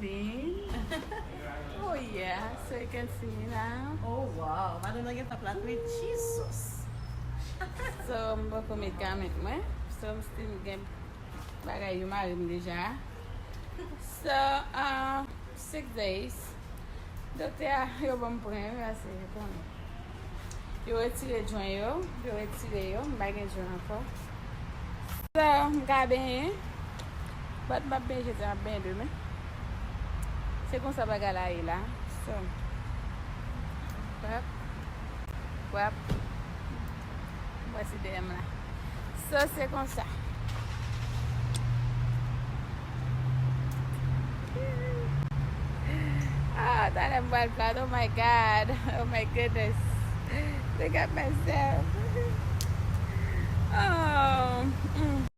clean. Oh yeah, so you can see now. Oh wow, madame lagi tak plat with cheese sauce. So, mwen pou met kamet mwen. So, mwen still gen bagay yu marim deja. So, 6 days. Dote yo bon pren, yo ase yo konen. Yo retire joint yo, mwen bagay joint anko. So, mwen ka ben, but mwen ben jete an ben de men. Se kon sa bagay la yi la. So, wap. Voici dem là. Ça c'est comme ça. Ah, that I'm well glad. Oh my god. Oh my goodness. Look at myself.